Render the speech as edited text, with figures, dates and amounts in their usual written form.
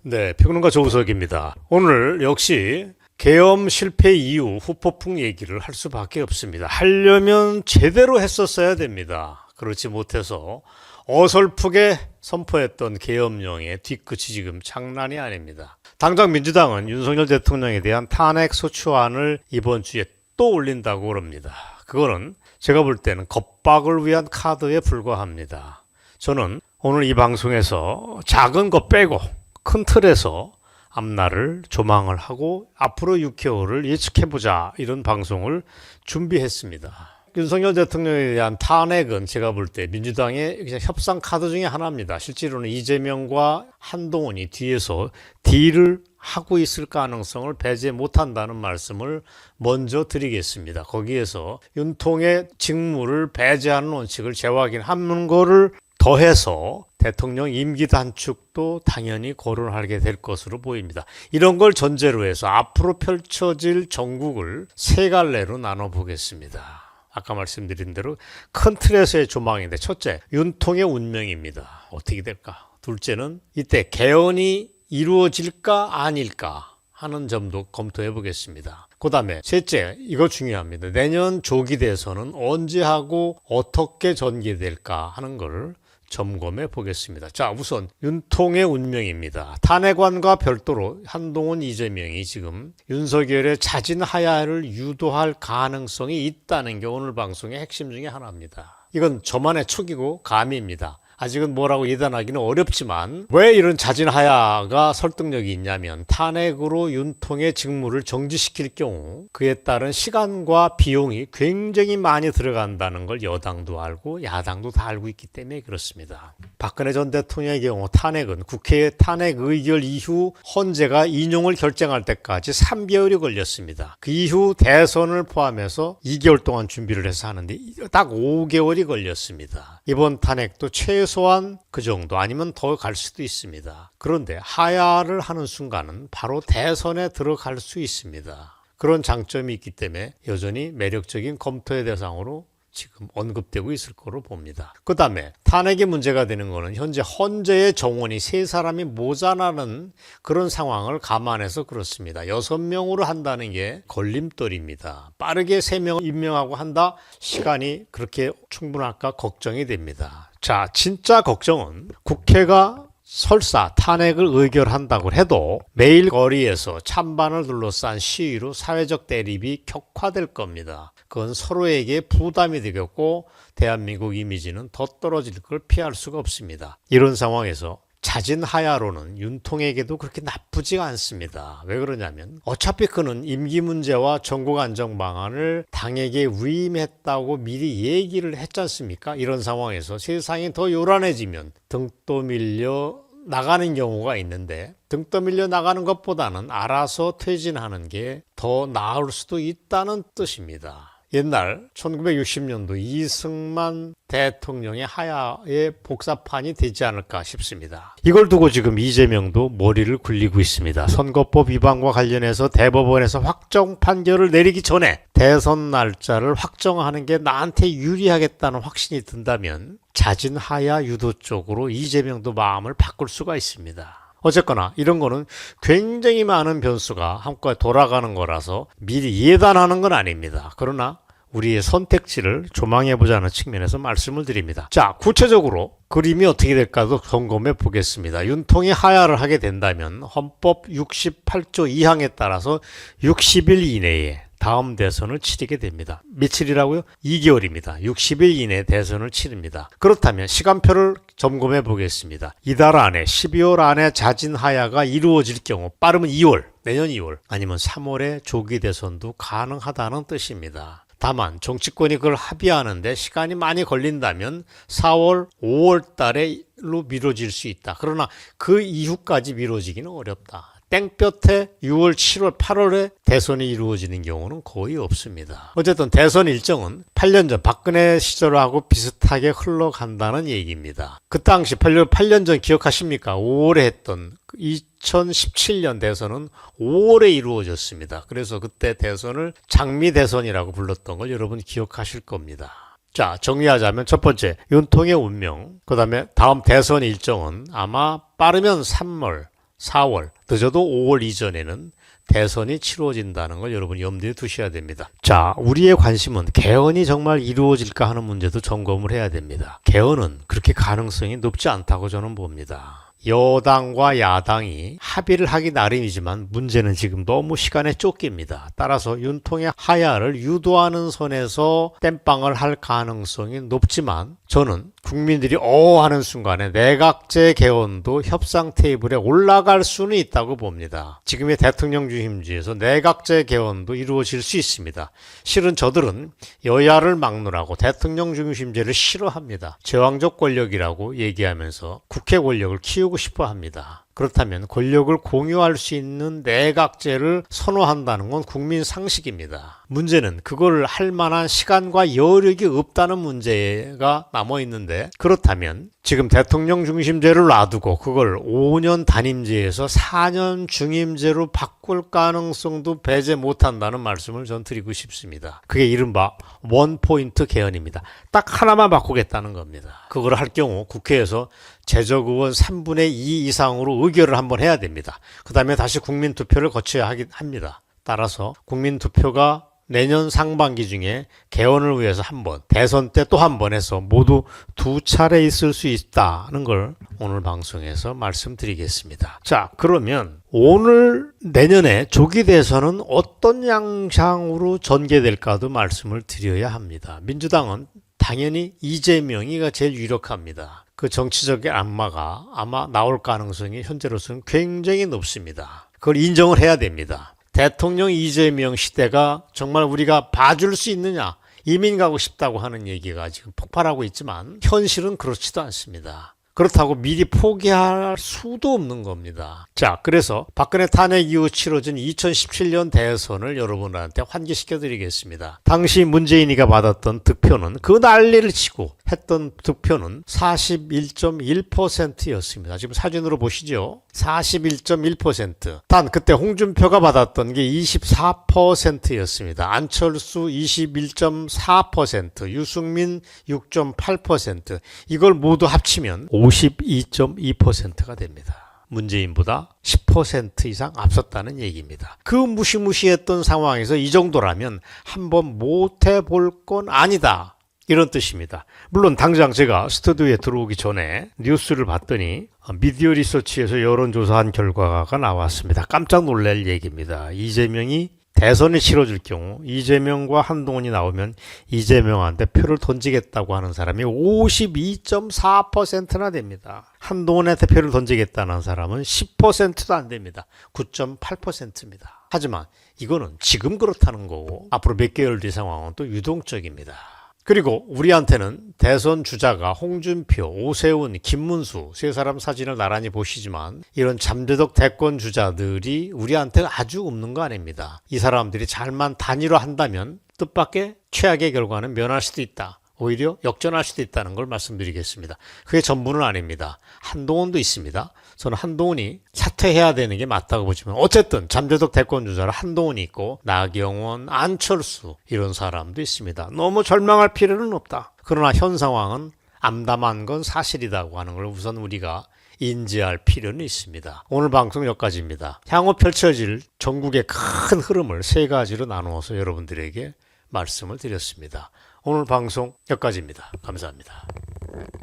네, 평론가 조우석입니다. 오늘 역시 계엄 실패 이후 후폭풍 얘기를 할 수밖에 없습니다. 하려면 제대로 했었어야 됩니다. 그렇지 못해서 어설프게 선포했던 계엄령의 뒤끝이 지금 장난이 아닙니다. 당장 민주당은 윤석열 대통령에 대한 탄핵 소추안을 이번 주에 또 올린다고 그럽니다. 그거는 제가 볼 때는 겁박을 위한 카드에 불과합니다. 저는 오늘 이 방송에서 작은 거 빼고 큰 틀에서 앞날을 조망을 하고 앞으로 6개월을 예측해보자, 이런 방송을 준비했습니다. 윤석열 대통령에 대한 탄핵은 제가 볼 때 민주당의 그냥 협상 카드 중에 하나입니다. 실제로는 이재명과 한동훈이 뒤에서 딜을 하고 있을 가능성을 배제 못한다는 말씀을 먼저 드리겠습니다. 거기에서 윤통의 직무를 배제하는 원칙을 재확인하는 거를 더해서 대통령 임기 단축도 당연히 거론하게 될 것으로 보입니다. 이런 걸 전제로 해서 앞으로 펼쳐질 정국을 세 갈래로 나눠보겠습니다. 아까 말씀드린 대로 큰 틀에서의 조망인데, 첫째, 윤통의 운명입니다. 어떻게 될까? 둘째는 이때 개헌이 이루어질까 아닐까 하는 점도 검토해 보겠습니다. 그 다음에 셋째, 이거 중요합니다. 내년 조기 대선은 언제 하고 어떻게 전개될까 하는 걸 점검해 보겠습니다. 자, 우선 윤통의 운명입니다. 탄핵안과 별도로 한동훈, 이재명이 지금 윤석열의 자진 하야를 유도할 가능성이 있다는 게 오늘 방송의 핵심 중에 하나입니다. 이건 저만의 촉이고 감입니다. 아직은 뭐라고 예단하기는 어렵지만, 왜 이런 자진 하야가 설득력이 있냐면, 탄핵으로 윤통의 직무를 정지시킬 경우 그에 따른 시간과 비용이 굉장히 많이 들어간다는 걸 여당도 알고 야당도 다 알고 있기 때문에 그렇습니다. 박근혜 전 대통령의 경우 탄핵은 국회의 탄핵 의결 이후 헌재가 인용을 결정할 때까지 3개월이 걸렸습니다. 그 이후 대선을 포함해서 2개월 동안 준비를 해서 하는데 딱 5개월이 걸렸습니다. 이번 탄핵도 최소한 그 정도, 아니면 더 갈 수도 있습니다. 그런데 하야를 하는 순간은 바로 대선에 들어갈 수 있습니다. 그런 장점이 있기 때문에 여전히 매력적인 검토의 대상으로 지금 언급되고 있을 거로 봅니다. 그 다음에 탄핵이 문제가 되는 거는 현재 헌재의 정원이 3사람이 모자라는 그런 상황을 감안해서 그렇습니다. 6명으로 한다는 게 걸림돌입니다. 빠르게 3명을 임명하고 한다? 시간이 그렇게 충분할까 걱정이 됩니다. 자, 진짜 걱정은 국회가 설사 탄핵을 의결한다고 해도 매일 거리에서 찬반을 둘러싼 시위로 사회적 대립이 격화될 겁니다. 그건 서로에게 부담이 되겠고 대한민국 이미지는 더 떨어질 걸 피할 수가 없습니다. 이런 상황에서 자진 하야로는 윤통에게도 그렇게 나쁘지가 않습니다. 왜 그러냐면 어차피 그는 임기 문제와 전국 안정 방안을 당에게 위임했다고 미리 얘기를 했지 않습니까? 이런 상황에서 세상이 더 요란해지면 등 떠밀려 나가는 경우가 있는데, 등 떠밀려 나가는 것보다는 알아서 퇴진하는 게 더 나을 수도 있다는 뜻입니다. 옛날 1960년도 이승만 대통령의 하야의 복사판이 되지 않을까 싶습니다. 이걸 두고 지금 이재명도 머리를 굴리고 있습니다. 선거법 위반과 관련해서 대법원에서 확정 판결을 내리기 전에 대선 날짜를 확정하는 게 나한테 유리하겠다는 확신이 든다면 자진 하야 유도 쪽으로 이재명도 마음을 바꿀 수가 있습니다. 어쨌거나 이런 거는 굉장히 많은 변수가 한꺼번에 돌아가는 거라서 미리 예단하는 건 아닙니다. 그러나 우리의 선택지를 조망해보자는 측면에서 말씀을 드립니다. 자, 구체적으로 그림이 어떻게 될까도 점검해 보겠습니다. 윤통이 하야를 하게 된다면 헌법 68조 2항에 따라서 60일 이내에 다음 대선을 치르게 됩니다. 며칠이라고요? 2개월입니다. 60일 이내에 대선을 치릅니다. 그렇다면 시간표를 점검해 보겠습니다. 이달 안에, 12월 안에 자진 하야가 이루어질 경우 빠르면 2월, 내년 2월, 아니면 3월에 조기 대선도 가능하다는 뜻입니다. 다만 정치권이 그걸 합의하는데 시간이 많이 걸린다면 4월, 5월 달에로 미뤄질 수 있다. 그러나 그 이후까지 미뤄지기는 어렵다. 땡볕에 6월, 7월, 8월에 대선이 이루어지는 경우는 거의 없습니다. 어쨌든 대선 일정은 8년 전 박근혜 시절하고 비슷하게 흘러간다는 얘기입니다. 그 당시 8년 전 기억하십니까? 5월에 했던 2017년 대선은 5월에 이루어졌습니다. 그래서 그때 대선을 장미 대선이라고 불렀던 걸 여러분 기억하실 겁니다. 자, 정리하자면 첫 번째, 윤통의 운명. 그 다음에 다음 대선 일정은 아마 빠르면 3월, 4월, 늦어도 5월 이전에는 대선이 치러진다는 걸 여러분이 염두에 두셔야 됩니다. 자, 우리의 관심은 개헌이 정말 이루어질까 하는 문제도 점검을 해야 됩니다. 개헌은 그렇게 가능성이 높지 않다고 저는 봅니다. 여당과 야당이 합의를 하기 나름이지만 문제는 지금 너무 시간에 쫓깁니다. 따라서 윤통의 하야를 유도하는 선에서 땜빵을 할 가능성이 높지만 저는 국민들이 하는 순간에 내각제 개헌도 협상 테이블에 올라갈 수는 있다고 봅니다. 지금의 대통령 중심주의에서 내각제 개헌도 이루어질 수 있습니다. 실은 저들은 여야를 막론하고 대통령 중심제를 싫어합니다. 제왕적 권력이라고 얘기하면서 국회 권력을 키우고 싶어 합니다. 그렇다면 권력을 공유할 수 있는 내각제를 선호한다는 건 국민 상식입니다. 문제는 그걸 할 만한 시간과 여력이 없다는 문제가 남아 있는데, 그렇다면 지금 대통령 중심제를 놔두고 그걸 5년 단임제에서 4년 중임제로 바꿀 가능성도 배제 못한다는 말씀을 전 드리고 싶습니다. 그게 이른바 원포인트 개헌입니다. 딱 하나만 바꾸겠다는 겁니다. 그걸 할 경우 국회에서 재적의원 3분의 2 이상으로 의결을 한번 해야 됩니다. 그 다음에 다시 국민투표를 거쳐야 합니다. 따라서 국민투표가 내년 상반기 중에 개헌을 위해서 한 번, 대선 때 또 한 번 해서 모두 2차례 있을 수 있다는 걸 오늘 방송에서 말씀드리겠습니다. 자, 그러면 오늘 내년에 조기 대선은 어떤 양상으로 전개될까도 말씀을 드려야 합니다. 민주당은 당연히 이재명이가 제일 유력합니다. 그 정치적인 악마가 아마 나올 가능성이 현재로서는 굉장히 높습니다. 그걸 인정을 해야 됩니다. 대통령 이재명 시대가 정말 우리가 봐줄 수 있느냐, 이민 가고 싶다고 하는 얘기가 지금 폭발하고 있지만 현실은 그렇지도 않습니다. 그렇다고 미리 포기할 수도 없는 겁니다. 자, 그래서 박근혜 탄핵 이후 치러진 2017년 대선을 여러분한테 환기시켜 드리겠습니다. 당시 문재인이가 받았던 득표는 그 난리를 치고 했던 득표는 41.1%였습니다. 지금 사진으로 보시죠. 41.1%. 단 그때 홍준표가 받았던 게 24%였습니다. 안철수 21.4%, 유승민 6.8%. 이걸 모두 합치면 52.2%가 됩니다. 문재인보다 10% 이상 앞섰다는 얘기입니다. 그 무시무시했던 상황에서 이 정도라면 한번 못해볼 건 아니다, 이런 뜻입니다. 물론 당장 제가 스튜디오에 들어오기 전에 뉴스를 봤더니 미디어 리서치에서 여론조사한 결과가 나왔습니다. 깜짝 놀랄 얘기입니다. 이재명이 대선이 치러질 경우 이재명과 한동훈이 나오면 이재명한테 표를 던지겠다고 하는 사람이 52.4%나 됩니다. 한동훈한테 표를 던지겠다는 사람은 10%도 안 됩니다. 9.8%입니다. 하지만 이거는 지금 그렇다는 거고 앞으로 몇 개월 뒤 상황은 또 유동적입니다. 그리고 우리한테는 대선 주자가 홍준표, 오세훈, 김문수 세 사람 사진을 나란히 보시지만 이런 잠재적 대권 주자들이 우리한테 아주 없는 거 아닙니다. 이 사람들이 잘만 단일화한다면 뜻밖의 최악의 결과는 면할 수도 있다. 오히려 역전할 수도 있다는 걸 말씀드리겠습니다. 그게 전부는 아닙니다. 한동훈도 있습니다. 저는 한동훈이 사퇴해야 되는 게 맞다고 보지만 어쨌든 잠재적 대권 주자로 한동훈이 있고 나경원, 안철수 이런 사람도 있습니다. 너무 절망할 필요는 없다. 그러나 현 상황은 암담한 건 사실이라고 하는 걸 우선 우리가 인지할 필요는 있습니다. 오늘 방송 여기까지입니다. 향후 펼쳐질 전국의 큰 흐름을 세 가지로 나누어서 여러분들에게 말씀을 드렸습니다. 오늘 방송 여기까지입니다. 감사합니다.